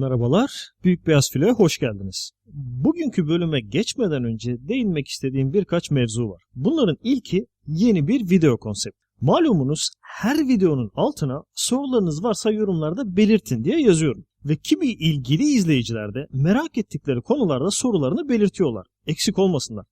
Merhabalar, Büyük Beyaz Filo'ya hoş geldiniz. Bugünkü bölüme geçmeden önce değinmek istediğim birkaç mevzu var. Bunların ilki yeni bir video konsepti. Malumunuz her videonun altına sorularınız varsa yorumlarda belirtin diye yazıyorum. Ve kimi ilgili izleyiciler de merak ettikleri konularda sorularını belirtiyorlar. Eksik olmasınlar.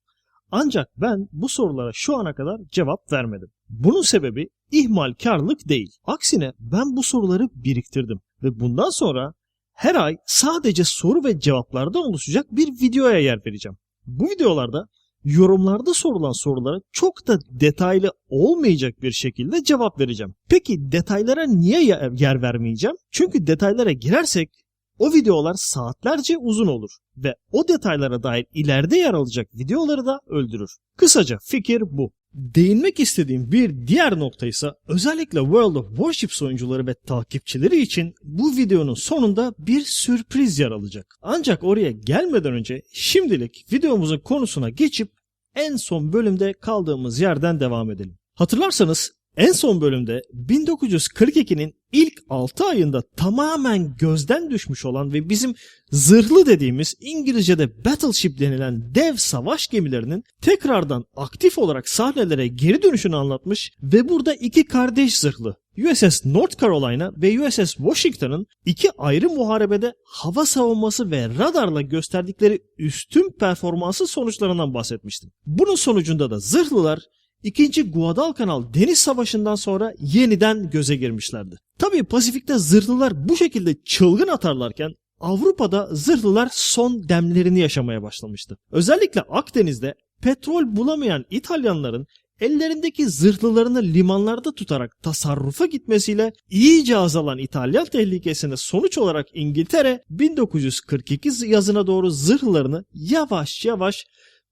Ancak ben bu sorulara şu ana kadar cevap vermedim. Bunun sebebi ihmalkarlık değil. Aksine ben bu soruları biriktirdim. Ve bundan sonra her ay sadece soru ve cevaplardan oluşacak bir videoya yer vereceğim. Bu videolarda yorumlarda sorulan sorulara çok da detaylı olmayacak bir şekilde cevap vereceğim. Peki detaylara niye yer vermeyeceğim? Çünkü detaylara girersek o videolar saatlerce uzun olur ve o detaylara dair ileride yer alacak videoları da öldürür. Kısaca fikir bu. Değinmek istediğim bir diğer nokta ise özellikle World of Warships oyuncuları ve takipçileri için bu videonun sonunda bir sürpriz yer alacak. Ancak oraya gelmeden önce şimdilik videomuzun konusuna geçip en son bölümde kaldığımız yerden devam edelim. Hatırlarsanız en son bölümde 1942'nin ilk 6 ayında tamamen gözden düşmüş olan ve bizim zırhlı dediğimiz İngilizce'de battleship denilen dev savaş gemilerinin tekrardan aktif olarak sahnelere geri dönüşünü anlatmış ve burada iki kardeş zırhlı USS North Carolina ve USS Washington'ın iki ayrı muharebede hava savunması ve radarla gösterdikleri üstün performansı sonuçlarından bahsetmiştim. Bunun sonucunda da zırhlılar 2. Guadalcanal Deniz Savaşı'ndan sonra yeniden göze girmişlerdi. Tabii Pasifik'te zırhlılar bu şekilde çılgın atarlarken Avrupa'da zırhlılar son demlerini yaşamaya başlamıştı. Özellikle Akdeniz'de petrol bulamayan İtalyanların ellerindeki zırhlılarını limanlarda tutarak tasarrufa gitmesiyle iyice azalan İtalyan tehlikesine sonuç olarak İngiltere 1942 yazına doğru zırhlılarını yavaş yavaş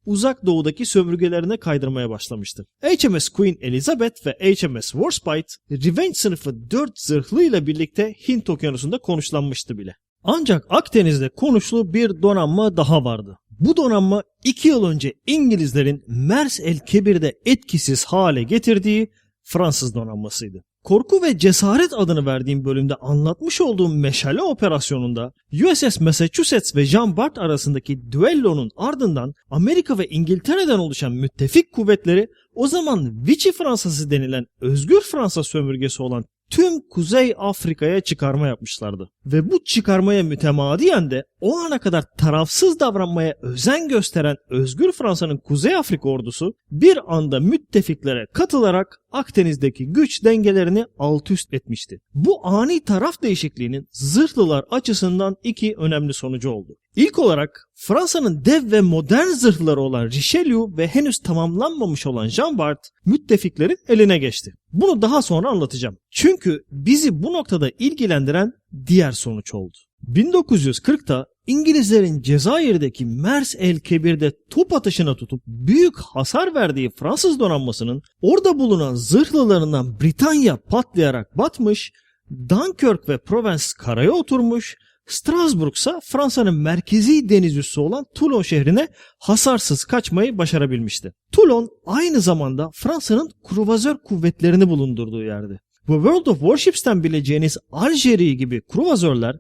Uzak Doğu'daki sömürgelerine kaydırmaya başlamıştı. HMS Queen Elizabeth ve HMS Warspite, Revenge sınıfı 4 zırhlı ile birlikte Hint Okyanusu'nda konuşlanmıştı bile. Ancak Akdeniz'de konuşlu bir donanma daha vardı. Bu donanma 2 yıl önce İngilizlerin Mers el Kebir'de etkisiz hale getirdiği Fransız donanmasıydı. Korku ve cesaret adını verdiğim bölümde anlatmış olduğum Meşale operasyonunda USS Massachusetts ve Jean Bart arasındaki düellonun ardından Amerika ve İngiltere'den oluşan müttefik kuvvetleri o zaman Vichy Fransası denilen özgür Fransa sömürgesi olan tüm Kuzey Afrika'ya çıkarma yapmışlardı. Ve bu çıkarmaya mütemadiyen de o ana kadar tarafsız davranmaya özen gösteren özgür Fransa'nın Kuzey Afrika ordusu bir anda müttefiklere katılarak Akdeniz'deki güç dengelerini alt üst etmişti. Bu ani taraf değişikliğinin zırhlılar açısından iki önemli sonucu oldu. İlk olarak Fransa'nın dev ve modern zırhları olan Richelieu ve henüz tamamlanmamış olan Jean Bart müttefiklerin eline geçti. Bunu daha sonra anlatacağım. Çünkü bizi bu noktada ilgilendiren diğer sonuç oldu. 1940'ta İngilizlerin Cezayir'deki Mers el Kebir'de top atışına tutup büyük hasar verdiği Fransız donanmasının orada bulunan zırhlılarından Britanya patlayarak batmış, Dunkirk ve Provence karaya oturmuş, Strasbourg ise Fransa'nın merkezi deniz üssü olan Toulon şehrine hasarsız kaçmayı başarabilmişti. Toulon aynı zamanda Fransa'nın kruvazör kuvvetlerini bulundurduğu yerdi. Bu World of Warships'ten bileceğiniz Algérie gibi kruvazörler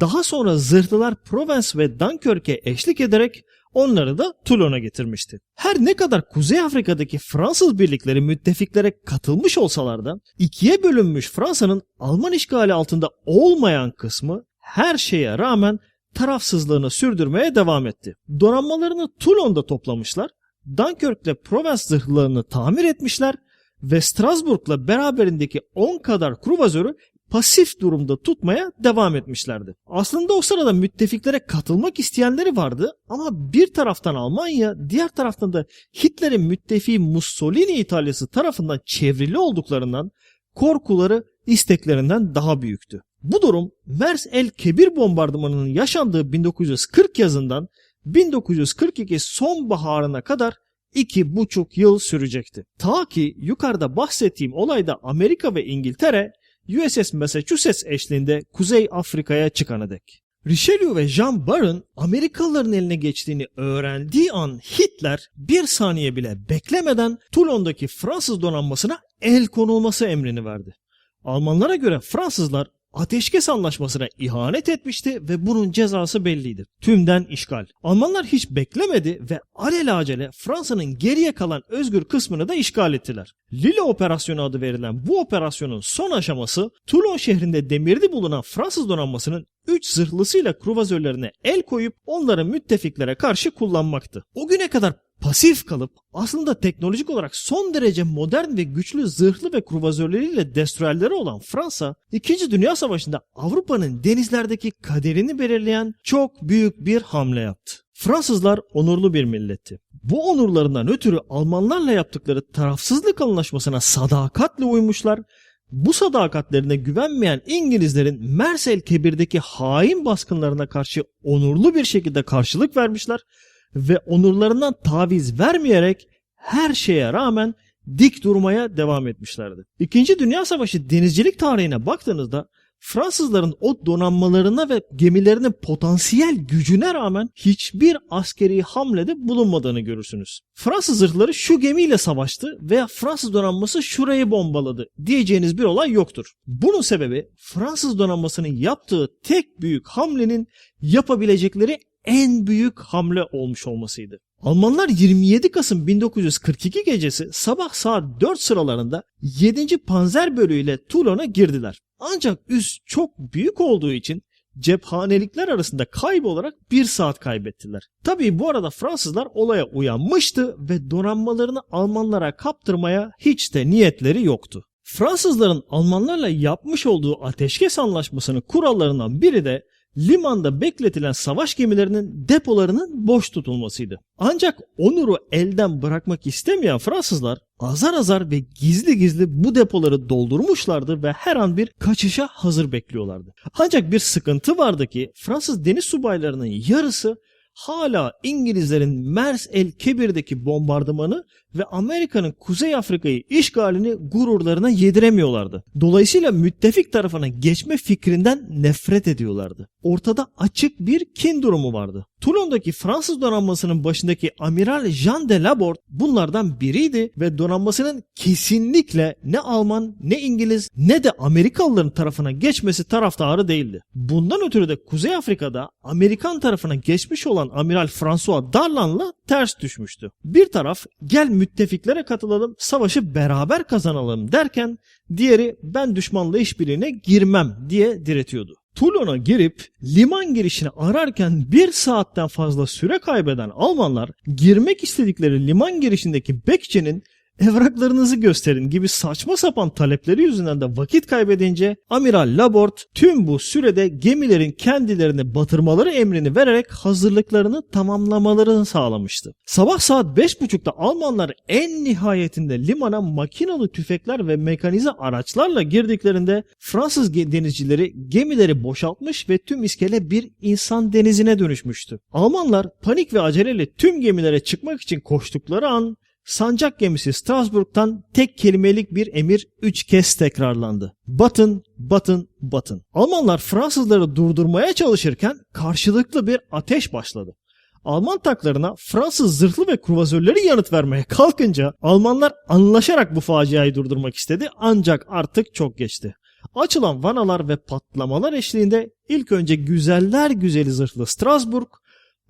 daha sonra zırhlılar Provence ve Dunkirk'e eşlik ederek onları da Toulon'a getirmişti. Her ne kadar Kuzey Afrika'daki Fransız birlikleri müttefiklere katılmış olsalar da ikiye bölünmüş Fransa'nın Alman işgali altında olmayan kısmı her şeye rağmen tarafsızlığını sürdürmeye devam etti. Donanmalarını Toulon'da toplamışlar, Dunkirk'le Provence zırhlarını tamir etmişler ve Strasbourg'la beraberindeki 10 kadar kruvazörü pasif durumda tutmaya devam etmişlerdi. Aslında o sırada müttefiklere katılmak isteyenleri vardı ama bir taraftan Almanya, diğer taraftan da Hitler'in müttefiği Mussolini İtalyası tarafından çevrili olduklarından korkuları isteklerinden daha büyüktü. Bu durum Mers el Kebir bombardımanının yaşandığı 1940 yazından 1942 sonbaharına kadar 2,5 yıl sürecekti. Ta ki yukarıda bahsettiğim olayda Amerika ve İngiltere USS Massachusetts eşliğinde Kuzey Afrika'ya çıkana dek. Richelieu ve Jean Bart'ın Amerikalıların eline geçtiğini öğrendiği an Hitler bir saniye bile beklemeden Toulon'daki Fransız donanmasına el konulması emrini verdi. Almanlara göre Fransızlar ateşkes anlaşmasına ihanet etmişti ve bunun cezası belliydi. Tümden işgal. Almanlar hiç beklemedi ve alelacele Fransa'nın geriye kalan özgür kısmını da işgal ettiler. Lille Operasyonu adı verilen bu operasyonun son aşaması Toulon şehrinde demirde bulunan Fransız donanmasının 3 zırhlısıyla kruvazörlerine el koyup onları müttefiklere karşı kullanmaktı. O güne kadar pasif kalıp aslında teknolojik olarak son derece modern ve güçlü zırhlı ve kruvazörleriyle destroyerleri olan Fransa, 2. Dünya Savaşı'nda Avrupa'nın denizlerdeki kaderini belirleyen çok büyük bir hamle yaptı. Fransızlar onurlu bir milletti. Bu onurlarından ötürü Almanlarla yaptıkları tarafsızlık anlaşmasına sadakatle uymuşlar. Bu sadakatlerine güvenmeyen İngilizlerin Mers el-Kebir'deki hain baskınlarına karşı onurlu bir şekilde karşılık vermişler ve onurlarından taviz vermeyerek her şeye rağmen dik durmaya devam etmişlerdi. 2. Dünya Savaşı denizcilik tarihine baktığınızda Fransızların o donanmalarına ve gemilerinin potansiyel gücüne rağmen hiçbir askeri hamlede bulunmadığını görürsünüz. Fransız zırhları şu gemiyle savaştı veya Fransız donanması şurayı bombaladı diyeceğiniz bir olay yoktur. Bunun sebebi Fransız donanmasının yaptığı tek büyük hamlenin yapabilecekleri en büyük hamle olmuş olmasıydı. Almanlar 27 Kasım 1942 gecesi sabah saat 4 sıralarında 7. Panzer Bölüğü ile Toulon'a girdiler. Ancak üs çok büyük olduğu için cephanelikler arasında kaybolarak 1 saat kaybettiler. Tabii bu arada Fransızlar olaya uyanmıştı ve donanmalarını Almanlara kaptırmaya hiç de niyetleri yoktu. Fransızların Almanlarla yapmış olduğu ateşkes anlaşmasının kurallarından biri de limanda bekletilen savaş gemilerinin depolarının boş tutulmasıydı. Ancak onuru elden bırakmak istemeyen Fransızlar azar azar ve gizli gizli bu depoları doldurmuşlardı ve her an bir kaçışa hazır bekliyorlardı. Ancak bir sıkıntı vardı ki Fransız deniz subaylarının yarısı hala İngilizlerin Mers el-Kebir'deki bombardımanı ve Amerika'nın Kuzey Afrika'yı işgalini gururlarına yediremiyorlardı. Dolayısıyla müttefik tarafına geçme fikrinden nefret ediyorlardı. Ortada açık bir kin durumu vardı. Toulon'daki Fransız donanmasının başındaki Amiral Jean de Laborde bunlardan biriydi ve donanmasının kesinlikle ne Alman, ne İngiliz, ne de Amerikalıların tarafına geçmesi taraftarı değildi. Bundan ötürü de Kuzey Afrika'da Amerikan tarafına geçmiş olan Amiral François Darlan'la ters düşmüştü. Bir taraf gel müttefiklere katılalım, savaşı beraber kazanalım derken diğeri ben düşmanla işbirliğine girmem diye diretiyordu. Toulon'a girip liman girişini ararken 1 saatten fazla süre kaybeden Almanlar girmek istedikleri liman girişindeki bekçinin evraklarınızı gösterin gibi saçma sapan talepleri yüzünden de vakit kaybedince Amiral Laborde tüm bu sürede gemilerin kendilerini batırmaları emrini vererek hazırlıklarını tamamlamalarını sağlamıştı. Sabah saat 5.30'da Almanlar en nihayetinde limana makinalı tüfekler ve mekanize araçlarla girdiklerinde Fransız denizcileri gemileri boşaltmış ve tüm iskele bir insan denizine dönüşmüştü. Almanlar panik ve aceleyle tüm gemilere çıkmak için koştukları an sancak gemisi Strasbourg'tan tek kelimelik bir emir 3 kez tekrarlandı. Batın, batın, batın. Almanlar Fransızları durdurmaya çalışırken karşılıklı bir ateş başladı. Alman tanklarına Fransız zırhlı ve kruvazörleri yanıt vermeye kalkınca Almanlar anlaşarak bu faciayı durdurmak istedi ancak artık çok geçti. Açılan vanalar ve patlamalar eşliğinde ilk önce güzeller güzeli zırhlı Strasbourg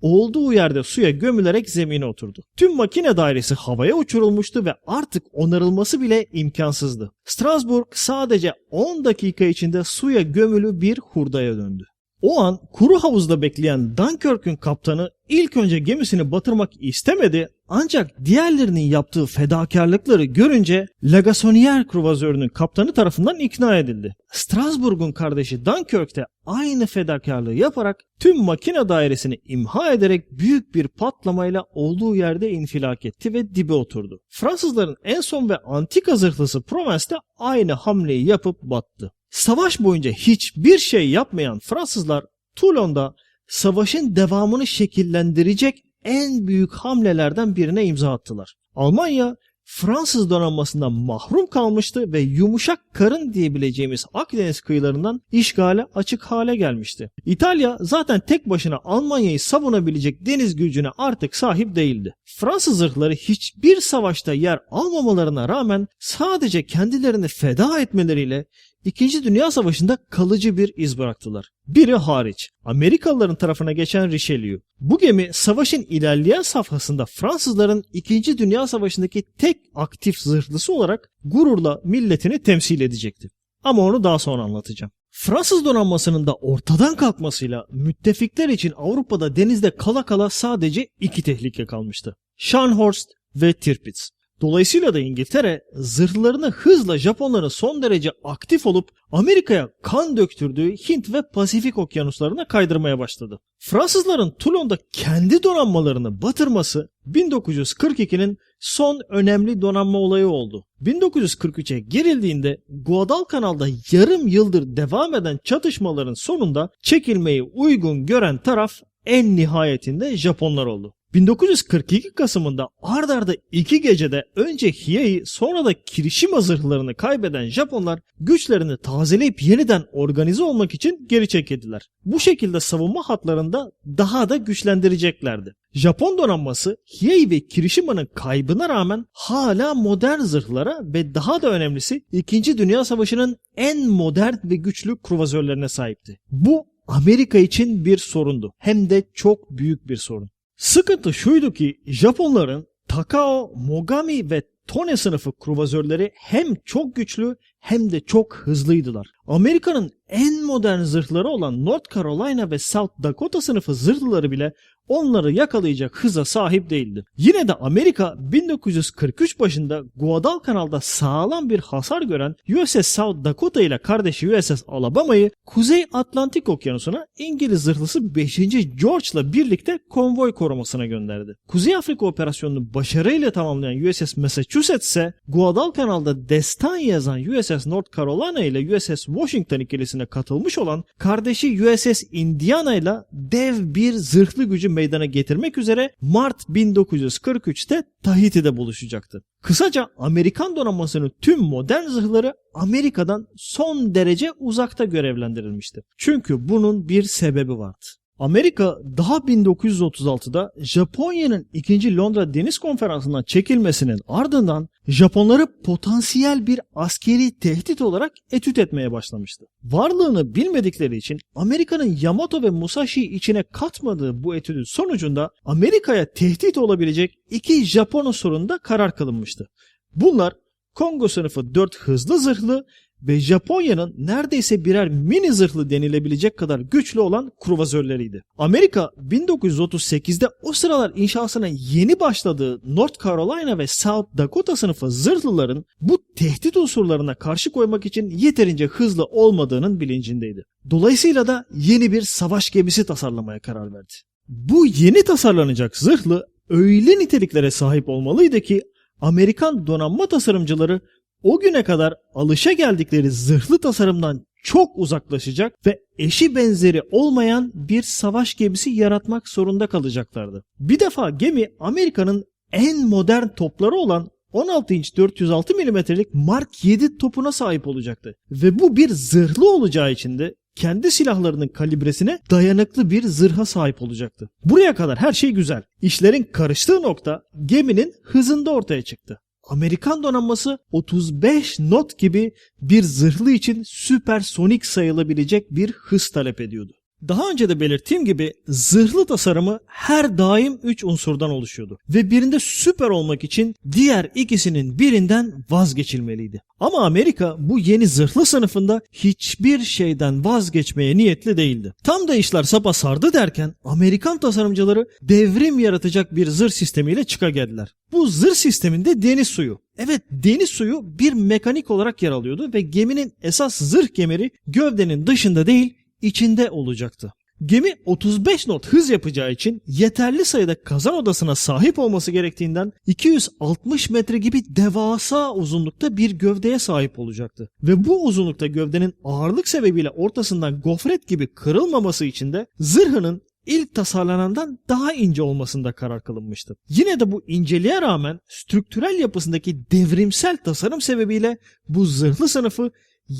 olduğu yerde suya gömülerek zemine oturdu. Tüm makine dairesi havaya uçurulmuştu ve artık onarılması bile imkansızdı. Strasbourg sadece 10 dakika içinde suya gömülü bir hurdaya döndü. O an kuru havuzda bekleyen Dunkirk'ün kaptanı ilk önce gemisini batırmak istemedi ancak diğerlerinin yaptığı fedakarlıkları görünce La Gasonnière kruvazörünün kaptanı tarafından ikna edildi. Strasbourg'un kardeşi Dunkirk de aynı fedakarlığı yaparak tüm makine dairesini imha ederek büyük bir patlamayla olduğu yerde infilak etti ve dibe oturdu. Fransızların en son ve antika zırhlısı Provence de aynı hamleyi yapıp battı. Savaş boyunca hiçbir şey yapmayan Fransızlar Toulon'da savaşın devamını şekillendirecek en büyük hamlelerden birine imza attılar. Almanya Fransız donanmasından mahrum kalmıştı ve yumuşak karın diyebileceğimiz Akdeniz kıyılarından işgale açık hale gelmişti. İtalya zaten tek başına Almanya'yı savunabilecek deniz gücüne artık sahip değildi. Fransız zırhları hiçbir savaşta yer almamalarına rağmen sadece kendilerini feda etmeleriyle İkinci Dünya Savaşı'nda kalıcı bir iz bıraktılar. Biri hariç, Amerikalıların tarafına geçen Richelieu. Bu gemi savaşın ilerleyen safhasında Fransızların 2. Dünya Savaşı'ndaki tek aktif zırhlısı olarak gururla milletini temsil edecekti. Ama onu daha sonra anlatacağım. Fransız donanmasının da ortadan kalkmasıyla müttefikler için Avrupa'da denizde kala kala sadece 2 tehlike kalmıştı: Scharnhorst ve Tirpitz. Dolayısıyla da İngiltere zırhlarını hızla Japonların son derece aktif olup Amerika'ya kan döktürdüğü Hint ve Pasifik okyanuslarına kaydırmaya başladı. Fransızların Toulon'da kendi donanmalarını batırması 1942'nin son önemli donanma olayı oldu. 1943'e girildiğinde Guadalcanal'da yarım yıldır devam eden çatışmaların sonunda çekilmeyi uygun gören taraf en nihayetinde Japonlar oldu. 1942 Kasım'ında ard arda 2 gecede önce Hiei sonra da Kirishima zırhlarını kaybeden Japonlar güçlerini tazeleyip yeniden organize olmak için geri çekildiler. Bu şekilde savunma hatlarında daha da güçlendireceklerdi. Japon donanması Hiei ve Kirishima'nın kaybına rağmen hala modern zırhlara ve daha da önemlisi 2. Dünya Savaşı'nın en modern ve güçlü kruvazörlerine sahipti. Bu Amerika için bir sorundu. Hem de çok büyük bir sorun. Sıkıntı şuydu ki Japonların Takao, Mogami ve Tone sınıfı kruvazörleri hem çok güçlü hem de çok hızlıydılar. Amerika'nın en modern zırhları olan North Carolina ve South Dakota sınıfı zırhlıları bile onları yakalayacak hıza sahip değildi. Yine de Amerika 1943 başında Guadalcanal'da sağlam bir hasar gören USS South Dakota ile kardeşi USS Alabama'yı Kuzey Atlantik Okyanusu'na İngiliz zırhlısı 5. George'la birlikte konvoy korumasına gönderdi. Kuzey Afrika operasyonunu başarıyla tamamlayan USS Massachusetts ise Guadalcanal'da destan yazan USS North Carolina ile USS Washington ikilisine katılmış olan kardeşi USS Indiana ile dev bir zırhlı gücü meydana getirmek üzere Mart 1943'te Tahiti'de buluşacaktı. Kısaca Amerikan donanmasının tüm modern zırhları Amerika'dan son derece uzakta görevlendirilmişti. Çünkü bunun bir sebebi vardı. Amerika daha 1936'da Japonya'nın 2. Londra Deniz Konferansı'ndan çekilmesinin ardından Japonları potansiyel bir askeri tehdit olarak etüt etmeye başlamıştı. Varlığını bilmedikleri için Amerika'nın Yamato ve Musashi'yi içine katmadığı bu etüdün sonucunda Amerika'ya tehdit olabilecek 2 Japon unsurunda karar kılınmıştı. Bunlar Kongo sınıfı 4 hızlı zırhlı ve Japonya'nın neredeyse birer mini zırhlı denilebilecek kadar güçlü olan kruvazörleriydi. Amerika 1938'de o sıralar inşasına yeni başladığı North Carolina ve South Dakota sınıfı zırhlıların bu tehdit unsurlarına karşı koymak için yeterince hızlı olmadığının bilincindeydi. Dolayısıyla da yeni bir savaş gemisi tasarlamaya karar verdi. Bu yeni tasarlanacak zırhlı öyle niteliklere sahip olmalıydı ki Amerikan donanma tasarımcıları o güne kadar alışageldikleri zırhlı tasarımdan çok uzaklaşacak ve eşi benzeri olmayan bir savaş gemisi yaratmak zorunda kalacaklardı. Bir defa gemi Amerika'nın en modern topları olan 16 inç 406 milimetrelik Mark 7 topuna sahip olacaktı. Ve bu bir zırhlı olacağı için de kendi silahlarının kalibresine dayanıklı bir zırha sahip olacaktı. Buraya kadar her şey güzel. İşlerin karıştığı nokta geminin hızında ortaya çıktı. Amerikan donanması 35 knot gibi bir zırhlı için süpersonik sayılabilecek bir hız talep ediyordu. Daha önce de belirttiğim gibi zırhlı tasarımı her daim 3 unsurdan oluşuyordu ve birinde süper olmak için diğer ikisinin birinden vazgeçilmeliydi. Ama Amerika bu yeni zırhlı sınıfında hiçbir şeyden vazgeçmeye niyetli değildi. Tam da işler sapa sardı derken Amerikan tasarımcıları devrim yaratacak bir zırh sistemiyle çıka geldiler. Bu zırh sisteminde deniz suyu. Evet, deniz suyu bir mekanik olarak yer alıyordu ve geminin esas zırh kemeri gövdenin dışında değil, içinde olacaktı. Gemi 35 knot hız yapacağı için yeterli sayıda kazan odasına sahip olması gerektiğinden 260 metre gibi devasa uzunlukta bir gövdeye sahip olacaktı. Ve bu uzunlukta gövdenin ağırlık sebebiyle ortasından gofret gibi kırılmaması için de zırhının ilk tasarlanandan daha ince olmasında karar kılınmıştı. Yine de bu inceliğe rağmen strüktürel yapısındaki devrimsel tasarım sebebiyle bu zırhlı sınıfı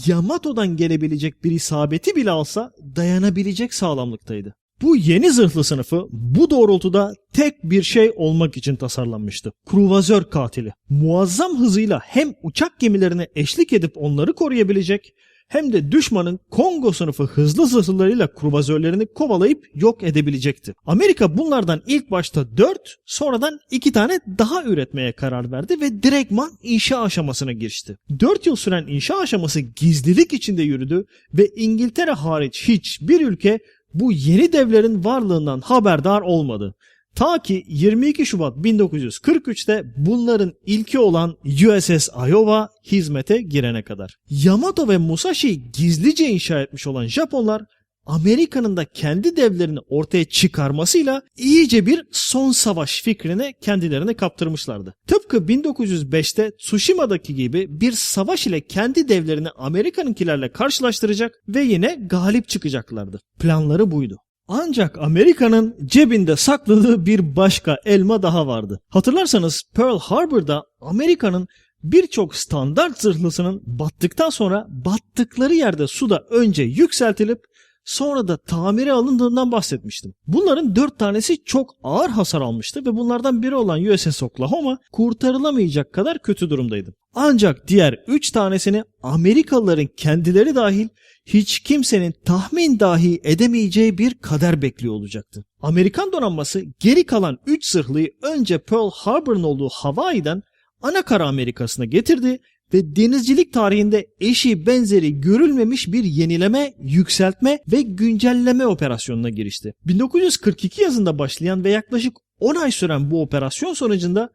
Yamato'dan gelebilecek bir isabeti bile alsa dayanabilecek sağlamlıktaydı. Bu yeni zırhlı sınıfı bu doğrultuda tek bir şey olmak için tasarlanmıştı: kruvazör katili. Muazzam hızıyla hem uçak gemilerine eşlik edip onları koruyabilecek hem de düşmanın Kongo sınıfı hızlı zırhlılarıyla kruvazörlerini kovalayıp yok edebilecekti. Amerika bunlardan ilk başta 4, sonradan 2 tane daha üretmeye karar verdi ve direktman inşa aşamasına girişti. 4 yıl süren inşa aşaması gizlilik içinde yürüdü ve İngiltere hariç hiçbir ülke bu yeni devlerin varlığından haberdar olmadı. Ta ki 22 Şubat 1943'te bunların ilki olan USS Iowa hizmete girene kadar. Yamato ve Musashi'yi gizlice inşa etmiş olan Japonlar, Amerika'nın da kendi devlerini ortaya çıkarmasıyla iyice bir son savaş fikrine kendilerini kaptırmışlardı. Tıpkı 1905'te Tsushima'daki gibi bir savaş ile kendi devlerini Amerika'nınkilerle karşılaştıracak ve yine galip çıkacaklardı. Planları buydu. Ancak Amerika'nın cebinde sakladığı bir başka elma daha vardı. Hatırlarsanız Pearl Harbor'da Amerika'nın birçok standart zırhlısının battıktan sonra battıkları yerde suda önce yükseltilip sonra da tamire alındığından bahsetmiştim. Bunların 4 tanesi çok ağır hasar almıştı ve bunlardan biri olan USS Oklahoma kurtarılamayacak kadar kötü durumdaydı. Ancak diğer 3 tanesini Amerikalıların kendileri dahil hiç kimsenin tahmin dahi edemeyeceği bir kader bekliyor olacaktı. Amerikan donanması geri kalan 3 zırhlıyı önce Pearl Harbor'ın olduğu Hawaii'den Anakara Amerikası'na getirdi ve denizcilik tarihinde eşi benzeri görülmemiş bir yenileme, yükseltme ve güncelleme operasyonuna girişti. 1942 yazında başlayan ve yaklaşık 10 ay süren bu operasyon sonucunda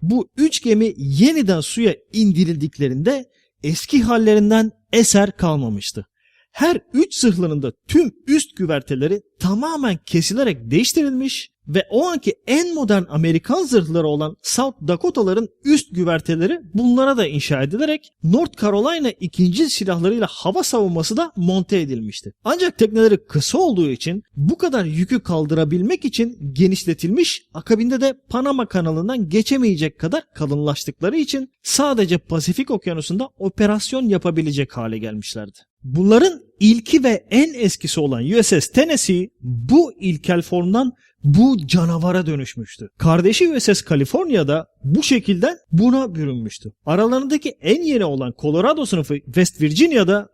bu 3 gemi yeniden suya indirildiklerinde eski hallerinden eser kalmamıştı. Her 3 zırhlının da tüm üst güverteleri tamamen kesilerek değiştirilmiş ve o anki en modern Amerikan zırhları olan South Dakota'ların üst güverteleri bunlara da inşa edilerek North Carolina ikinci silahlarıyla hava savunması da monte edilmişti. Ancak tekneleri kısa olduğu için bu kadar yükü kaldırabilmek için genişletilmiş, akabinde de Panama kanalından geçemeyecek kadar kalınlaştıkları için sadece Pasifik Okyanusu'nda operasyon yapabilecek hale gelmişlerdi. Bunların ilki ve en eskisi olan USS Tennessee bu ilkel formdan bu canavara dönüşmüştü. Kardeşi USS California'da bu şekilden buna bürünmüştü. Aralarındaki en yeni olan Colorado sınıfı West Virginia'da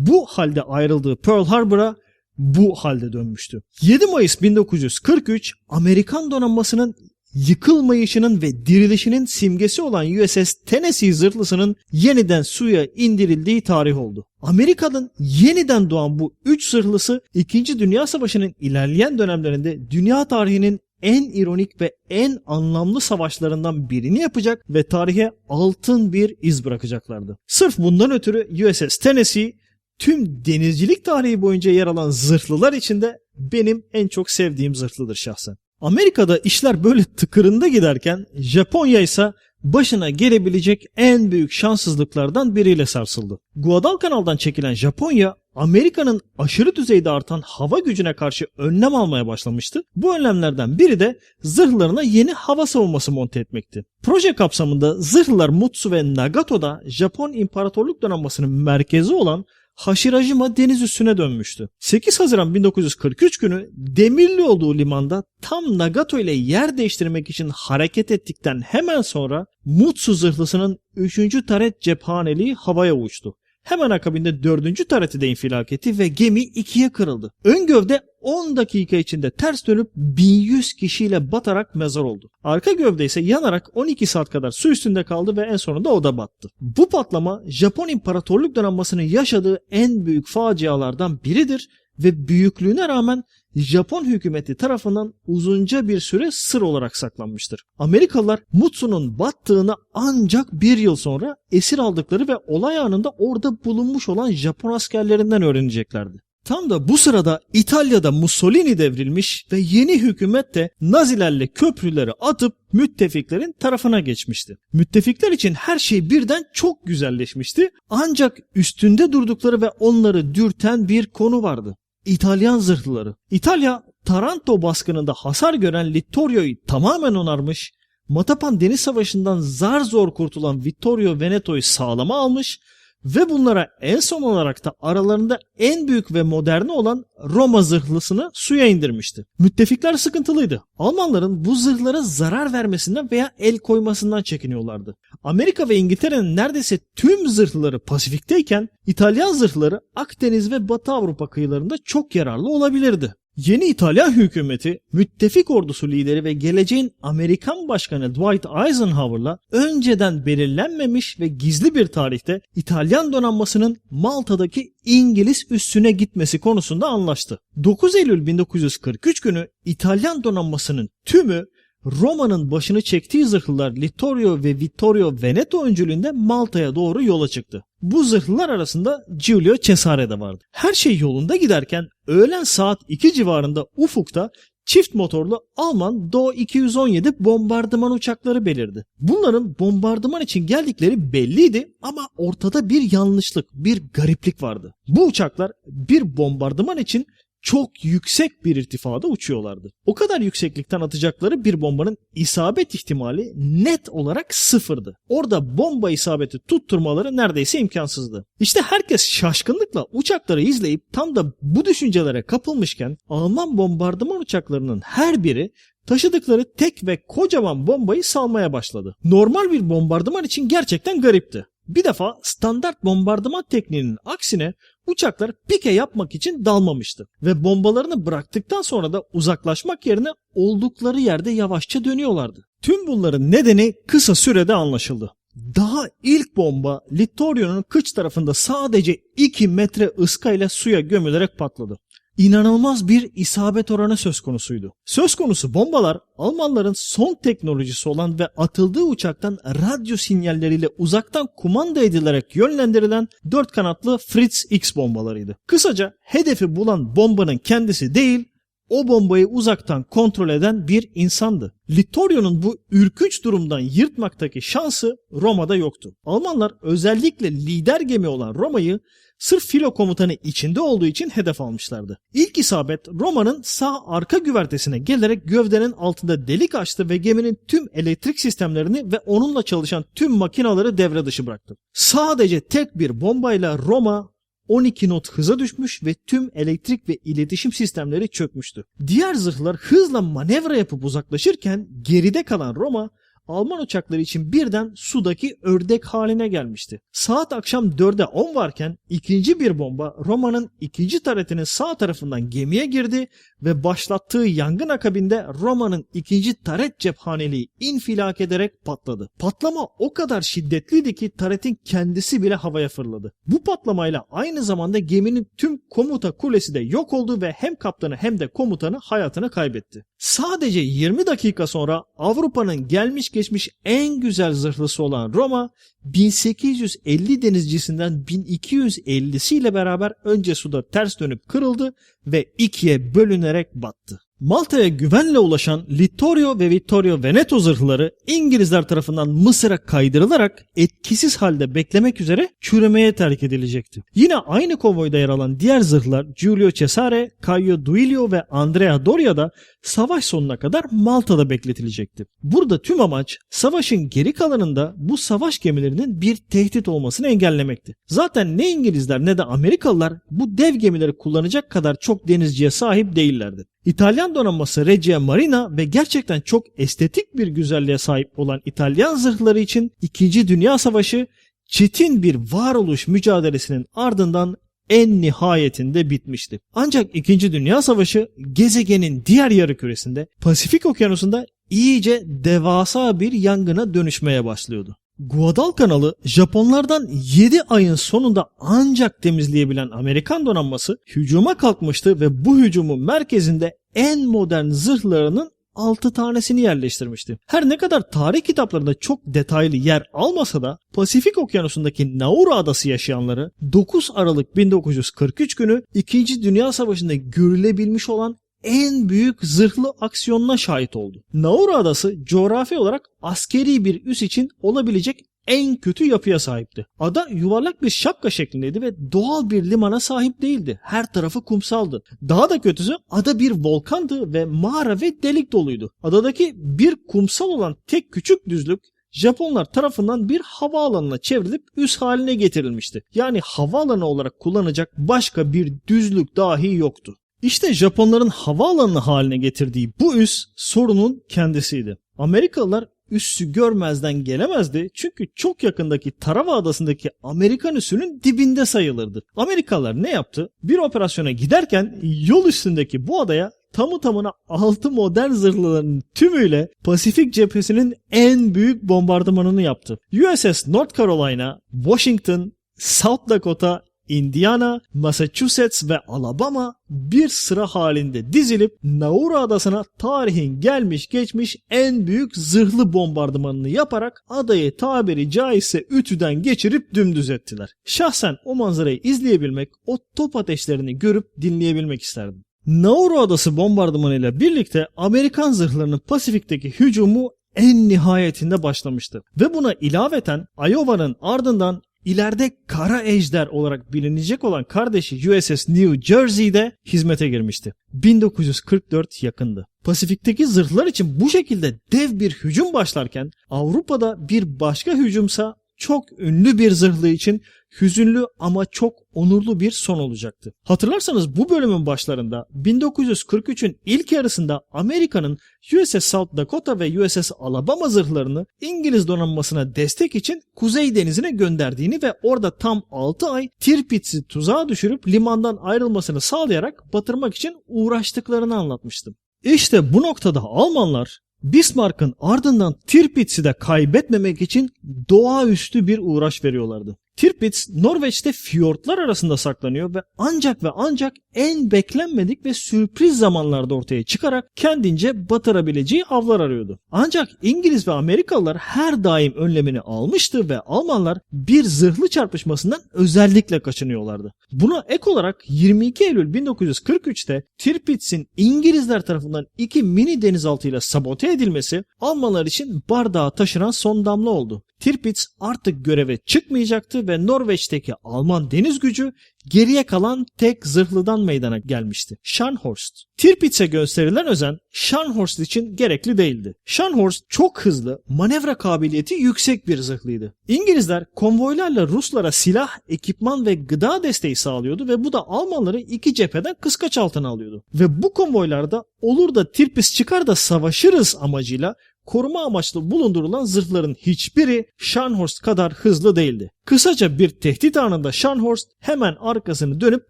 bu halde ayrıldığı Pearl Harbor'a bu halde dönmüştü. 7 Mayıs 1943 Amerikan donanmasının yıkılmayışının ve dirilişinin simgesi olan USS Tennessee zırhlısının yeniden suya indirildiği tarih oldu. Amerika'nın yeniden doğan bu 3 zırhlısı 2. Dünya Savaşı'nın ilerleyen dönemlerinde dünya tarihinin en ironik ve en anlamlı savaşlarından birini yapacak ve tarihe altın bir iz bırakacaklardı. Sırf bundan ötürü USS Tennessee tüm denizcilik tarihi boyunca yer alan zırhlılar içinde benim en çok sevdiğim zırhlıdır şahsen. Amerika'da işler böyle tıkırında giderken Japonya ise başına gelebilecek en büyük şanssızlıklardan biriyle sarsıldı. Guadalcanal'dan çekilen Japonya, Amerika'nın aşırı düzeyde artan hava gücüne karşı önlem almaya başlamıştı. Bu önlemlerden biri de zırhlarına yeni hava savunması monte etmekti. Proje kapsamında zırhlar Mutsu ve Nagato'da Japon İmparatorluk Donanması'nın merkezi olan Hashirajima deniz üssüne dönmüştü. 8 Haziran 1943 günü demirli olduğu limanda tam Nagato ile yer değiştirmek için hareket ettikten hemen sonra Mutsu zırhlısının 3. taret cephaneliği havaya uçtu. Hemen akabinde 4. tareti de infilak etti ve gemi ikiye kırıldı. Ön gövde 10 dakika içinde ters dönüp 1100 kişiyle batarak mezar oldu. Arka gövde ise yanarak 12 saat kadar su üstünde kaldı ve en sonunda o da battı. Bu patlama Japon İmparatorluk Donanması'nın yaşadığı en büyük facialardan biridir ve büyüklüğüne rağmen Japon hükümeti tarafından uzunca bir süre sır olarak saklanmıştır. Amerikalılar Mutsu'nun battığını ancak bir yıl sonra esir aldıkları ve olay anında orada bulunmuş olan Japon askerlerinden öğreneceklerdi. Tam da bu sırada İtalya'da Mussolini devrilmiş ve yeni hükümet de Nazilerle köprüleri atıp müttefiklerin tarafına geçmişti. Müttefikler için her şey birden çok güzelleşmişti, ancak üstünde durdukları ve onları dürten bir konu vardı. İtalyan zırhlıları. İtalya, Taranto baskınında hasar gören Littorio'yu tamamen onarmış, Matapan Deniz Savaşı'ndan zar zor kurtulan Vittorio Veneto'yu sağlama almış Ve bunlara en son olarak da aralarında en büyük ve moderni olan Roma zırhlısını suya indirmişti. Müttefikler sıkıntılıydı. Almanların bu zırhlara zarar vermesinden veya el koymasından çekiniyorlardı. Amerika ve İngiltere'nin neredeyse tüm zırhları Pasifik'teyken İtalyan zırhları Akdeniz ve Batı Avrupa kıyılarında çok yararlı olabilirdi. Yeni İtalyan hükümeti, müttefik ordusu lideri ve geleceğin Amerikan Başkanı Dwight Eisenhower'la önceden belirlenmemiş ve gizli bir tarihte İtalyan donanmasının Malta'daki İngiliz üssüne gitmesi konusunda anlaştı. 9 Eylül 1943 günü İtalyan donanmasının tümü Roma'nın başını çektiği zırhlılar Littorio ve Vittorio Veneto öncülüğünde Malta'ya doğru yola çıktı. Bu zırhlılar arasında Giulio Cesare de vardı. Her şey yolunda giderken öğlen saat 2 civarında ufukta çift motorlu Alman Do-217 bombardıman uçakları belirdi. Bunların bombardıman için geldikleri belliydi ama ortada bir yanlışlık, bir gariplik vardı. Bu uçaklar bir bombardıman için çok yüksek bir irtifada uçuyorlardı. O kadar yükseklikten atacakları bir bombanın isabet ihtimali net olarak sıfırdı. Orada bomba isabeti tutturmaları neredeyse imkansızdı. İşte herkes şaşkınlıkla uçakları izleyip tam da bu düşüncelere kapılmışken Alman bombardıman uçaklarının her biri taşıdıkları tek ve kocaman bombayı salmaya başladı. Normal bir bombardıman için gerçekten garipti. Bir defa standart bombardıman tekniğinin aksine uçaklar pike yapmak için dalmamıştı ve bombalarını bıraktıktan sonra da uzaklaşmak yerine oldukları yerde yavaşça dönüyorlardı. Tüm bunların nedeni kısa sürede anlaşıldı. Daha ilk bomba Littorio'nun kıç tarafında sadece 2 metre ıskayla suya gömülerek patladı. İnanılmaz bir isabet oranı söz konusuydu. Söz konusu bombalar Almanların son teknolojisi olan ve atıldığı uçaktan radyo sinyalleriyle uzaktan kumanda edilerek yönlendirilen 4 kanatlı Fritz X bombalarıydı. Kısaca hedefi bulan bombanın kendisi değil, o bombayı uzaktan kontrol eden bir insandı. Littorio'nun bu ürkünç durumdan yırtmaktaki şansı Roma'da yoktu. Almanlar özellikle lider gemi olan Roma'yı sırf filo komutanı içinde olduğu için hedef almışlardı. İlk isabet Roma'nın sağ arka güvertesine gelerek gövdenin altında delik açtı ve geminin tüm elektrik sistemlerini ve onunla çalışan tüm makinaları devre dışı bıraktı. Sadece tek bir bombayla Roma 12 knot hıza düşmüş ve tüm elektrik ve iletişim sistemleri çökmüştü. Diğer zırhlar hızla manevra yapıp uzaklaşırken geride kalan Roma Alman uçakları için birden sudaki ördek haline gelmişti. Saat akşam 4'e 10 varken ikinci bir bomba Roma'nın ikinci taretinin sağ tarafından gemiye girdi ve başlattığı yangın akabinde Roma'nın ikinci taret cephaneliği infilak ederek patladı. Patlama o kadar şiddetliydi ki taretin kendisi bile havaya fırladı. Bu patlamayla aynı zamanda geminin tüm komuta kulesi de yok oldu ve hem kaptanı hem de komutanı hayatını kaybetti. Sadece 20 dakika sonra Avrupa'nın gelmiş geçmiş en güzel zırhlısı olan Roma 1850 denizcisinden 1250'siyle beraber önce suda ters dönüp kırıldı ve ikiye bölünerek battı. Malta'ya güvenle ulaşan Littorio ve Vittorio Veneto zırhları İngilizler tarafından Mısır'a kaydırılarak etkisiz halde beklemek üzere çürümeye terk edilecekti. Yine aynı konvoyda yer alan diğer zırhlar Giulio Cesare, Caio Duilio ve Andrea Doria da savaş sonuna kadar Malta'da bekletilecekti. Burada tüm amaç savaşın geri kalanında bu savaş gemilerinin bir tehdit olmasını engellemekti. Zaten ne İngilizler ne de Amerikalılar bu dev gemileri kullanacak kadar çok denizciye sahip değillerdi. İtalyan donanması Regia Marina ve gerçekten çok estetik bir güzelliğe sahip olan İtalyan zırhları için 2. Dünya Savaşı çetin bir varoluş mücadelesinin ardından en nihayetinde bitmişti. Ancak 2. Dünya Savaşı gezegenin diğer yarıküresinde Pasifik Okyanusu'nda iyice devasa bir yangına dönüşmeye başlıyordu. Guadalcanalı Japonlardan 7 ayın sonunda ancak temizleyebilen Amerikan donanması hücuma kalkmıştı ve bu hücumun merkezinde en modern zırhlarının 6 tanesini yerleştirmişti. Her ne kadar tarih kitaplarında çok detaylı yer almasa da Pasifik Okyanusu'ndaki Nauru Adası yaşayanları 9 Aralık 1943 günü 2. Dünya Savaşı'nda görülebilmiş olan en büyük zırhlı aksiyonuna şahit oldu. Nauru Adası coğrafi olarak askeri bir üs için olabilecek en kötü yapıya sahipti. Ada yuvarlak bir şapka şeklindeydi ve doğal bir limana sahip değildi. Her tarafı kumsaldı. Daha da kötüsü ada bir volkandı ve mağara ve delik doluydu. Adadaki bir kumsal olan tek küçük düzlük Japonlar tarafından bir havaalanına çevrilip üs haline getirilmişti. Yani havaalanı olarak kullanacak başka bir düzlük dahi yoktu. İşte Japonların havaalanı haline getirdiği bu üs sorunun kendisiydi. Amerikalılar üssü görmezden gelemezdi çünkü çok yakındaki Tarawa Adası'ndaki Amerikan üssünün dibinde sayılırdı. Amerikalılar ne yaptı? Bir operasyona giderken yol üstündeki bu adaya tamı tamına 6 modern zırhlıların tümüyle Pasifik cephesinin en büyük bombardımanını yaptı. USS North Carolina, Washington, South Dakota, Indiana, Massachusetts ve Alabama bir sıra halinde dizilip Nauru Adası'na tarihin gelmiş geçmiş en büyük zırhlı bombardımanını yaparak adayı tabiri caizse ütüden geçirip dümdüz ettiler. Şahsen o manzarayı izleyebilmek, o top ateşlerini görüp dinleyebilmek isterdim. Nauru Adası bombardımanıyla birlikte Amerikan zırhlarının Pasifik'teki hücumu en nihayetinde başlamıştı. Ve buna ilaveten Iowa'nın ardından ileride Kara Ejder olarak bilinecek olan kardeşi USS New Jersey'de hizmete girmişti. 1944 yakındı. Pasifik'teki zırhlar için bu şekilde dev bir hücum başlarken Avrupa'da bir başka hücumsa çok ünlü bir zırhlı için hüzünlü ama çok onurlu bir son olacaktı. Hatırlarsanız bu bölümün başlarında 1943'ün ilk yarısında Amerika'nın USS South Dakota ve USS Alabama zırhlarını İngiliz donanmasına destek için Kuzey Denizi'ne gönderdiğini ve orada tam 6 ay Tirpitz'i tuzağa düşürüp limandan ayrılmasını sağlayarak batırmak için uğraştıklarını anlatmıştım. İşte bu noktada Almanlar Bismarck'ın ardından Tirpitz'i de kaybetmemek için doğaüstü bir uğraş veriyorlardı. Tirpitz, Norveç'te fiyortlar arasında saklanıyor ve ancak en beklenmedik ve sürpriz zamanlarda ortaya çıkarak kendince batırabileceği avlar arıyordu. Ancak İngiliz ve Amerikalılar her daim önlemini almıştı ve Almanlar bir zırhlı çarpışmasından özellikle kaçınıyorlardı. Buna ek olarak 22 Eylül 1943'te Tirpitz'in İngilizler tarafından 2 mini denizaltıyla sabote edilmesi Almanlar için bardağa taşıran son damla oldu. Tirpitz artık göreve çıkmayacaktı ve Norveç'teki Alman deniz gücü geriye kalan tek zırhlıdan meydana gelmişti. Scharnhorst. Tirpitz'e gösterilen özen Scharnhorst için gerekli değildi. Scharnhorst çok hızlı, manevra kabiliyeti yüksek bir zırhlıydı. İngilizler konvoylarla Ruslara silah, ekipman ve gıda desteği sağlıyordu ve bu da Almanları iki cepheden kıskaç altına alıyordu. Ve bu konvoylarda olur da Tirpitz çıkar da savaşırız amacıyla koruma amaçlı bulundurulan zırhların hiçbiri Scharnhorst kadar hızlı değildi. Kısaca bir tehdit anında Scharnhorst hemen arkasını dönüp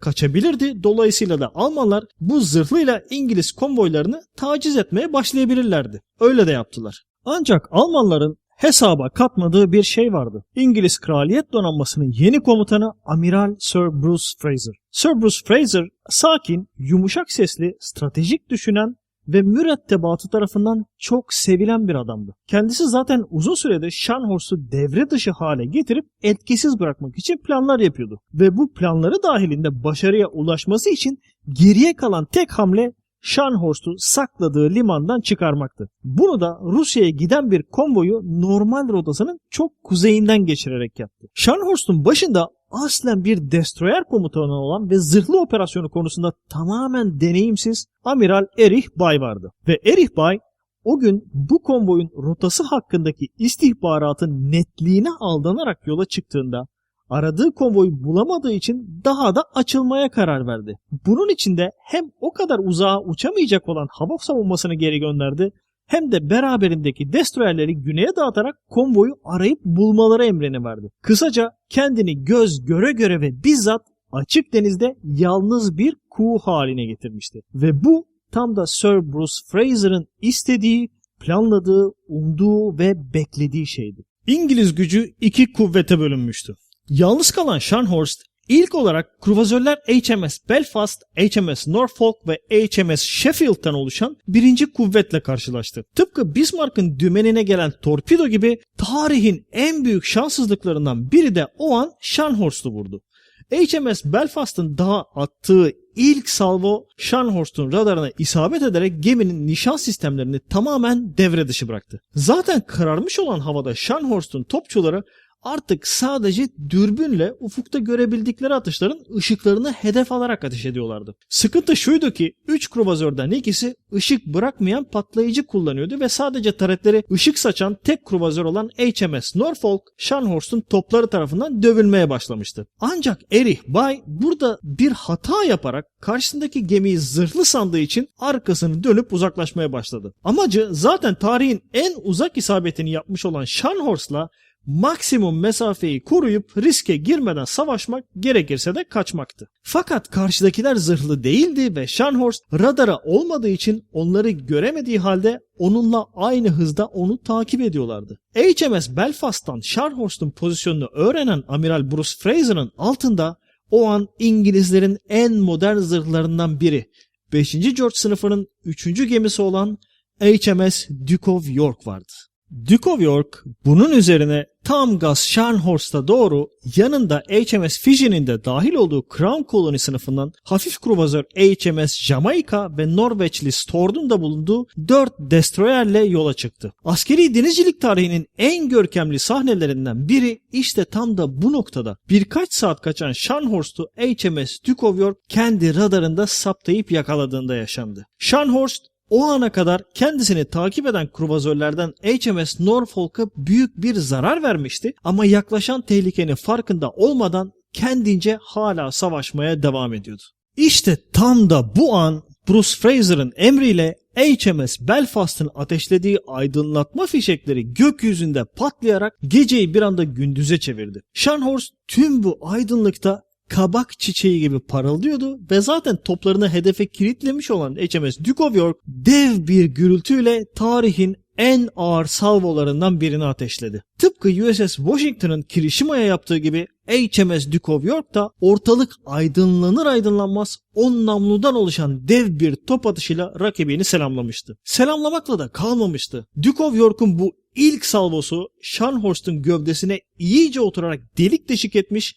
kaçabilirdi. Dolayısıyla da Almanlar bu zırhlıyla İngiliz konvoylarını taciz etmeye başlayabilirlerdi. Öyle de yaptılar. Ancak Almanların hesaba katmadığı bir şey vardı. İngiliz Kraliyet Donanması'nın yeni komutanı Amiral Sir Bruce Fraser. Sir Bruce Fraser sakin, yumuşak sesli, stratejik düşünen ve mürettebatı tarafından çok sevilen bir adamdı. Kendisi zaten uzun süredir Scharnhorst'u devre dışı hale getirip etkisiz bırakmak için planlar yapıyordu. Ve bu planları dahilinde başarıya ulaşması için geriye kalan tek hamle Scharnhorst'u sakladığı limandan çıkarmaktı. Bunu da Rusya'ya giden bir konvoyu normal rotasının çok kuzeyinden geçirerek yaptı. Scharnhorst'un başında aslen bir destroyer komutanı olan ve zırhlı operasyonu konusunda tamamen deneyimsiz Amiral Erich Bay vardı. Ve Erich Bay o gün bu konvoyun rotası hakkındaki istihbaratın netliğine aldanarak yola çıktığında aradığı konvoyu bulamadığı için daha da açılmaya karar verdi. Bunun için de hem o kadar uzağa uçamayacak olan hava savunmasını geri gönderdi hem de beraberindeki destroyerleri güneye dağıtarak konvoyu arayıp bulmaları emrini verdi. Kısaca kendini göz göre göre ve bizzat açık denizde yalnız bir kuğu haline getirmişti. Ve bu tam da Sir Bruce Fraser'ın istediği, planladığı, umduğu ve beklediği şeydi. İngiliz gücü iki kuvvete bölünmüştü. Yalnız kalan Scharnhorst ilk olarak kruvazörler HMS Belfast, HMS Norfolk ve HMS Sheffield'tan oluşan birinci kuvvetle karşılaştı. Tıpkı Bismarck'ın dümenine gelen torpido gibi tarihin en büyük şanssızlıklarından biri de o an Scharnhorst'u vurdu. HMS Belfast'ın dağa attığı ilk salvo Scharnhorst'un radarına isabet ederek geminin nişan sistemlerini tamamen devre dışı bıraktı. Zaten kararmış olan havada Scharnhorst'un topçuları artık sadece dürbünle ufukta görebildikleri atışların ışıklarını hedef alarak ateş ediyorlardı. Sıkıntı şuydu ki 3 kruvazörden ikisi ışık bırakmayan patlayıcı kullanıyordu ve sadece taretleri ışık saçan tek kruvazör olan HMS Norfolk, Scharnhorst'un topları tarafından dövülmeye başlamıştı. Ancak Erich Bay burada bir hata yaparak karşısındaki gemiyi zırhlı sandığı için arkasını dönüp uzaklaşmaya başladı. Amacı zaten tarihin en uzak isabetini yapmış olan Scharnhorst'la maksimum mesafeyi koruyup riske girmeden savaşmak, gerekirse de kaçmaktı. Fakat karşıdakiler zırhlı değildi ve Scharnhorst radara olmadığı için onları göremediği halde onunla aynı hızda onu takip ediyorlardı. HMS Belfast'tan Scharnhorst'un pozisyonunu öğrenen Amiral Bruce Fraser'ın altında o an İngilizlerin en modern zırhlarından biri 5. George sınıfının 3. gemisi olan HMS Duke of York vardı. Duke of York bunun üzerine tam gaz Scharnhorst'a doğru yanında HMS Fisher'in de dahil olduğu Crown Colony sınıfından hafif kruvazör HMS Jamaica ve Norveçli Stord'un da bulunduğu 4 destroyerle yola çıktı. Askeri denizcilik tarihinin en görkemli sahnelerinden biri işte tam da bu noktada birkaç saat kaçan Scharnhorst'u HMS Duke of York kendi radarında saptayıp yakaladığında yaşandı. Scharnhorst o ana kadar kendisini takip eden kruvazörlerden HMS Norfolk'a büyük bir zarar vermişti ama yaklaşan tehlikenin farkında olmadan kendince hala savaşmaya devam ediyordu. İşte tam da bu an Bruce Fraser'ın emriyle HMS Belfast'ın ateşlediği aydınlatma fişekleri gökyüzünde patlayarak geceyi bir anda gündüze çevirdi. Scharnhorst tüm bu aydınlıkta kabak çiçeği gibi parıldıyordu ve zaten toplarını hedefe kilitlemiş olan HMS Duke of York dev bir gürültüyle tarihin en ağır salvolarından birini ateşledi. Tıpkı USS Washington'ın Kirishima'ya yaptığı gibi HMS Duke of York da ortalık aydınlanır aydınlanmaz 10 namludan oluşan dev bir top atışıyla rakibini selamlamıştı. Selamlamakla da kalmamıştı. Duke of York'un bu ilk salvosu Scharnhorst'un gövdesine iyice oturarak delik deşik etmiş,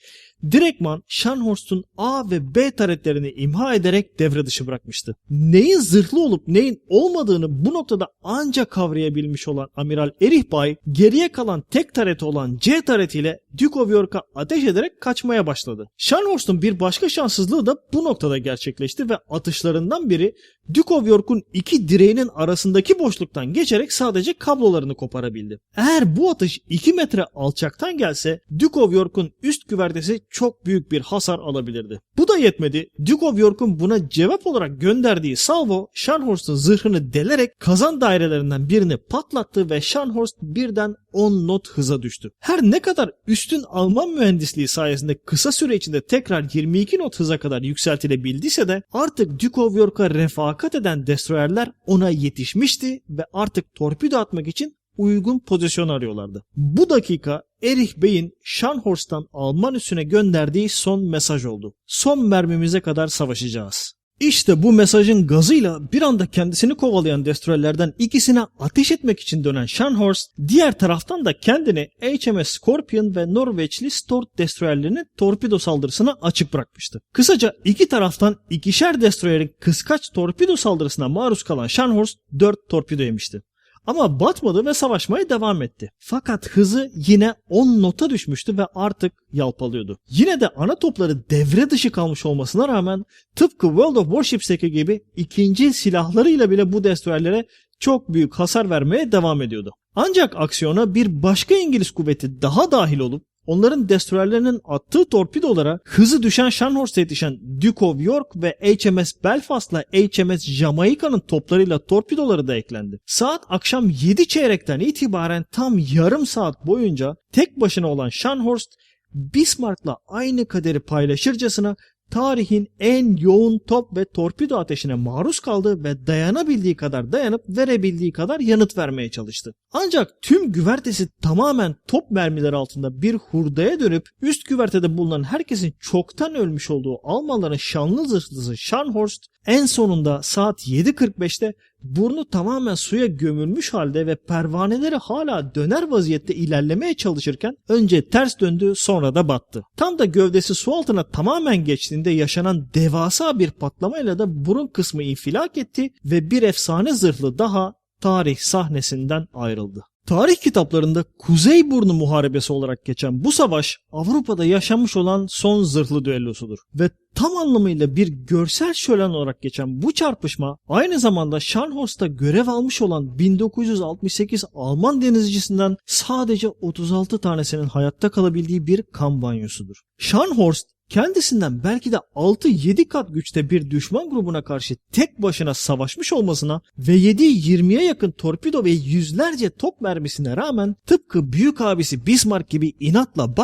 direktman Scharnhorst'un A ve B taretlerini imha ederek devre dışı bırakmıştı. Neyin zırhlı olup neyin olmadığını bu noktada ancak kavrayabilmiş olan Amiral Erich Bay, geriye kalan tek tareti olan C taretiyle Duke of York'a ateş ederek kaçmaya başladı. Scharnhorst'un bir başka şanssızlığı da bu noktada gerçekleşti ve atışlarından biri Duke of York'un iki direğinin arasındaki boşluktan geçerek sadece kablolarını koparabildi. Eğer bu atış 2 metre alçaktan gelse Duke of York'un üst güvertesi çok büyük bir hasar alabilirdi. Bu da yetmedi. Duke of York'un buna cevap olarak gönderdiği salvo Scharnhorst'un zırhını delerek kazan dairelerinden birini patlattı ve Scharnhorst birden 10 knot hıza düştü. Her ne kadar üstün Alman mühendisliği sayesinde kısa süre içinde tekrar 22 knot hıza kadar yükseltilebildiyse de artık Duke of York'a refakat eden destroyerler ona yetişmişti ve artık torpido atmak için uygun pozisyon arıyorlardı. Bu dakika Erich Bey'in Scharnhorst'tan Alman üssüne gönderdiği son mesaj oldu. Son mermimize kadar savaşacağız. İşte bu mesajın gazıyla bir anda kendisini kovalayan destroyerlerden ikisine ateş etmek için dönen Scharnhorst, diğer taraftan da kendini HMS Scorpion ve Norveçli Stord destroyerlerinin torpido saldırısına açık bırakmıştı. Kısaca iki taraftan ikişer destroyerin kıskaç torpido saldırısına maruz kalan Scharnhorst 4 torpido yemişti. Ama batmadı ve savaşmaya devam etti. Fakat hızı yine 10 nota düşmüştü ve artık yalpalıyordu. Yine de ana topları devre dışı kalmış olmasına rağmen tıpkı World of Warships'teki gibi ikinci silahlarıyla bile bu destroyerlere çok büyük hasar vermeye devam ediyordu. Ancak aksiyona bir başka İngiliz kuvveti daha dahil olup onların destroyerlerinin attığı torpidolara hızı düşen Scharnhorst'a yetişen Duke of York ve HMS Belfast'la HMS Jamaica'nın toplarıyla torpidoları da eklendi. Saat akşam 7 çeyrekten itibaren tam yarım saat boyunca tek başına olan Scharnhorst, Bismarck'la aynı kaderi paylaşırcasına tarihin en yoğun top ve torpido ateşine maruz kaldı ve dayanabildiği kadar dayanıp verebildiği kadar yanıt vermeye çalıştı. Ancak tüm güvertesi tamamen top mermileri altında bir hurdaya dönüp üst güvertede bulunan herkesin çoktan ölmüş olduğu Almanların şanlı zırhlısı Scharnhorst en sonunda saat 7.45'te burnu tamamen suya gömülmüş halde ve pervaneleri hala döner vaziyette ilerlemeye çalışırken önce ters döndü, sonra da battı. Tam da gövdesi su altına tamamen geçtiğinde yaşanan devasa bir patlamayla da burun kısmı infilak etti ve bir efsane zırhlı daha tarih sahnesinden ayrıldı. Tarih kitaplarında Kuzeyburnu Muharebesi olarak geçen bu savaş Avrupa'da yaşanmış olan son zırhlı düellosudur. Ve tam anlamıyla bir görsel şölen olarak geçen bu çarpışma aynı zamanda Scharnhorst'ta görev almış olan 1968 Alman denizcisinden sadece 36 tanesinin hayatta kalabildiği bir kan banyosudur. Scharnhorst kendisinden belki de 6-7 kat güçte bir düşman grubuna karşı tek başına savaşmış olmasına ve yediği 20'ye yakın torpido ve yüzlerce top mermisine rağmen tıpkı büyük abisi Bismarck gibi inatla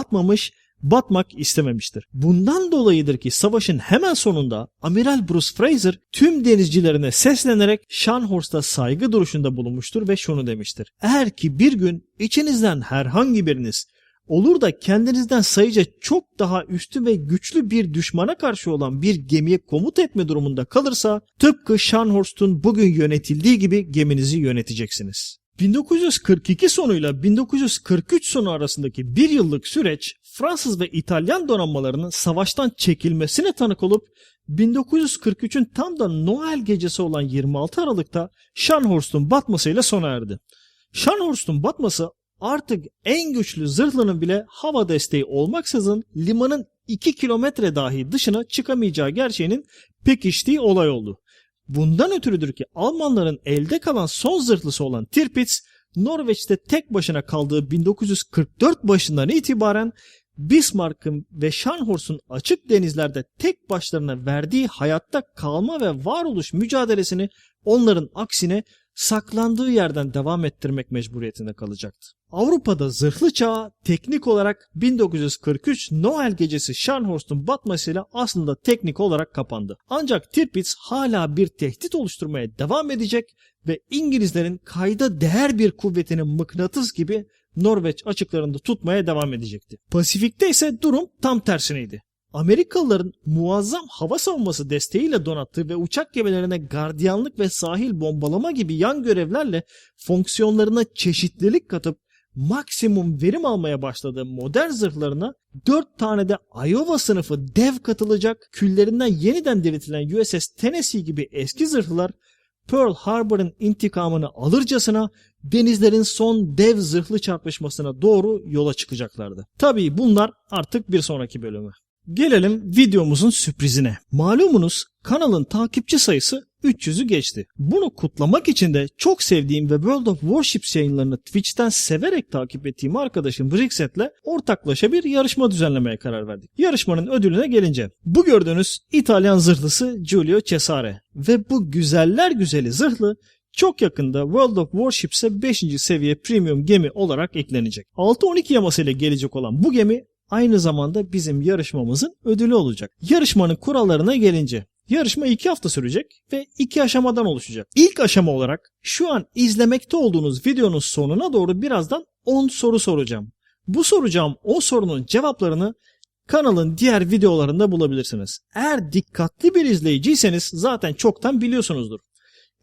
batmak istememiştir. Bundan dolayıdır ki savaşın hemen sonunda Amiral Bruce Fraser tüm denizcilerine seslenerek Scharnhorst'a saygı duruşunda bulunmuştur ve şunu demiştir: "Eğer ki bir gün içinizden herhangi biriniz olur da kendinizden sayıca çok daha üstün ve güçlü bir düşmana karşı olan bir gemiye komut etme durumunda kalırsa tıpkı Scharnhorst'un bugün yönetildiği gibi geminizi yöneteceksiniz." 1942 sonuyla 1943 sonu arasındaki bir yıllık süreç Fransız ve İtalyan donanmalarının savaştan çekilmesine tanık olup 1943'ün tam da Noel gecesi olan 26 Aralık'ta Scharnhorst'un batmasıyla sona erdi. Scharnhorst'un batması artık en güçlü zırhlının bile hava desteği olmaksızın limanın 2 kilometre dahi dışına çıkamayacağı gerçeğinin pekiştiği olay oldu. Bundan ötürüdür ki Almanların elde kalan son zırhlısı olan Tirpitz, Norveç'te tek başına kaldığı 1944 başından itibaren Bismarck'ın ve Scharnhorst'un açık denizlerde tek başlarına verdiği hayatta kalma ve varoluş mücadelesini onların aksine saklandığı yerden devam ettirmek mecburiyetinde kalacaktı. Avrupa'da zırhlı çağı teknik olarak 1943 Noel gecesi Scharnhorst'un batmasıyla aslında teknik olarak kapandı. Ancak Tirpitz hala bir tehdit oluşturmaya devam edecek ve İngilizlerin kayda değer bir kuvvetini mıknatıs gibi Norveç açıklarında tutmaya devam edecekti. Pasifik'te ise durum tam tersineydi. Amerikalıların muazzam hava savunması desteğiyle donattığı ve uçak gemilerine gardiyanlık ve sahil bombalama gibi yan görevlerle fonksiyonlarına çeşitlilik katıp maksimum verim almaya başladığı modern zırhlarına 4 tane de Iowa sınıfı dev katılacak, küllerinden yeniden diriltilen USS Tennessee gibi eski zırhlar Pearl Harbor'ın intikamını alırcasına denizlerin son dev zırhlı çarpışmasına doğru yola çıkacaklardı. Tabii bunlar artık bir sonraki bölümü. Gelelim videomuzun sürprizine. Malumunuz kanalın takipçi sayısı 300'ü geçti. Bunu kutlamak için de çok sevdiğim ve World of Warships yayınlarını Twitch'ten severek takip ettiğim arkadaşım Brixet'le ortaklaşa bir yarışma düzenlemeye karar verdik. Yarışmanın ödülüne gelince, bu gördüğünüz İtalyan zırhlısı Giulio Cesare ve bu güzeller güzeli zırhlı çok yakında World of Warships'e 5. seviye premium gemi olarak eklenecek. 6-12 yamasıyla gelecek olan bu gemi aynı zamanda bizim yarışmamızın ödülü olacak. Yarışmanın kurallarına gelince, yarışma 2 hafta sürecek ve 2 aşamadan oluşacak. İlk aşama olarak şu an izlemekte olduğunuz videonun sonuna doğru birazdan 10 soru soracağım. Bu soracağım 10 sorunun cevaplarını kanalın diğer videolarında bulabilirsiniz. Eğer dikkatli bir izleyiciyseniz zaten çoktan biliyorsunuzdur.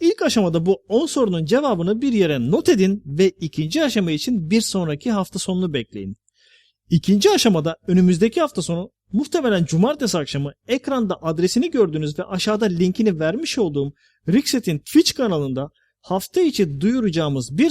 İlk aşamada bu 10 sorunun cevabını bir yere not edin ve ikinci aşama için bir sonraki hafta sonunu bekleyin. İkinci aşamada önümüzdeki hafta sonu muhtemelen cumartesi akşamı ekranda adresini gördüğünüz ve aşağıda linkini vermiş olduğum Rixet'in Twitch kanalında hafta içi duyuracağımız 1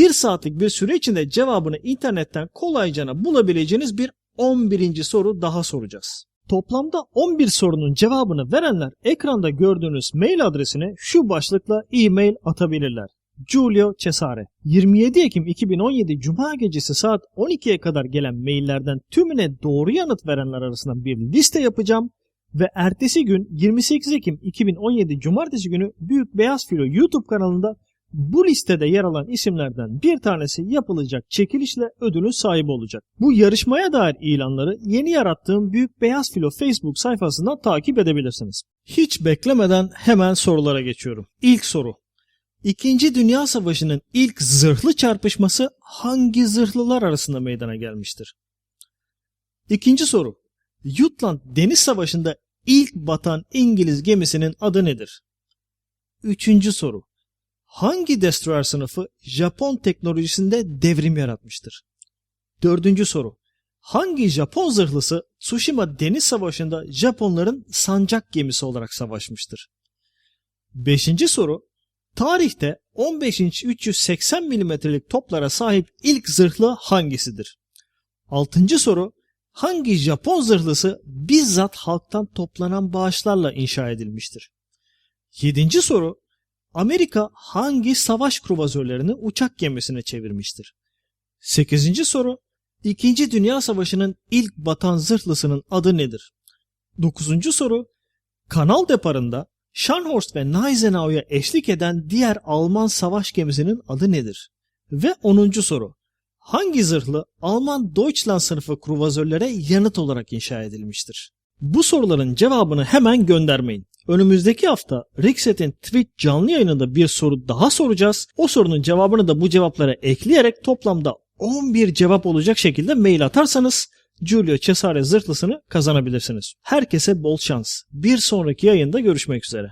saatlik bir süre içinde cevabını internetten kolayca bulabileceğiniz bir 11. soru daha soracağız. Toplamda 11 sorunun cevabını verenler ekranda gördüğünüz mail adresine şu başlıkla e-mail atabilirler: Giulio Cesare. 27 Ekim 2017 Cuma gecesi saat 12'ye kadar gelen maillerden tümüne doğru yanıt verenler arasından bir liste yapacağım ve ertesi gün 28 Ekim 2017 Cumartesi günü Büyük Beyaz Filo YouTube kanalında bu listede yer alan isimlerden bir tanesi yapılacak çekilişle ödülün sahibi olacak. Bu yarışmaya dair ilanları yeni yarattığım Büyük Beyaz Filo Facebook sayfasından takip edebilirsiniz. Hiç beklemeden hemen sorulara geçiyorum. İlk soru: İkinci Dünya Savaşı'nın ilk zırhlı çarpışması hangi zırhlılar arasında meydana gelmiştir? İkinci soru: Jutland Deniz Savaşı'nda ilk batan İngiliz gemisinin adı nedir? Üçüncü soru: Hangi destroyer sınıfı Japon teknolojisinde devrim yaratmıştır? Dördüncü soru: Hangi Japon zırhlısı Tsushima Deniz Savaşı'nda Japonların sancak gemisi olarak savaşmıştır? Beşinci soru: Tarihte 15 inç 380 milimetrelik toplara sahip ilk zırhlı hangisidir? 6. soru. Hangi Japon zırhlısı bizzat halktan toplanan bağışlarla inşa edilmiştir? 7. soru. Amerika hangi savaş kruvazörlerini uçak gemisine çevirmiştir? 8. soru. 2. Dünya Savaşı'nın ilk batan zırhlısının adı nedir? 9. soru. Kanal deparında Scharnhorst ve Gneisenau'ya eşlik eden diğer Alman savaş gemisinin adı nedir? Ve 10. soru. Hangi zırhlı Alman Deutschland sınıfı kruvazörlere yanıt olarak inşa edilmiştir? Bu soruların cevabını hemen göndermeyin. Önümüzdeki hafta Rixet'in Twitch canlı yayınında bir soru daha soracağız. O sorunun cevabını da bu cevaplara ekleyerek toplamda 11 cevap olacak şekilde mail atarsanız Giulio Cesare zırhlısını kazanabilirsiniz. Herkese bol şans. Bir sonraki yayında görüşmek üzere.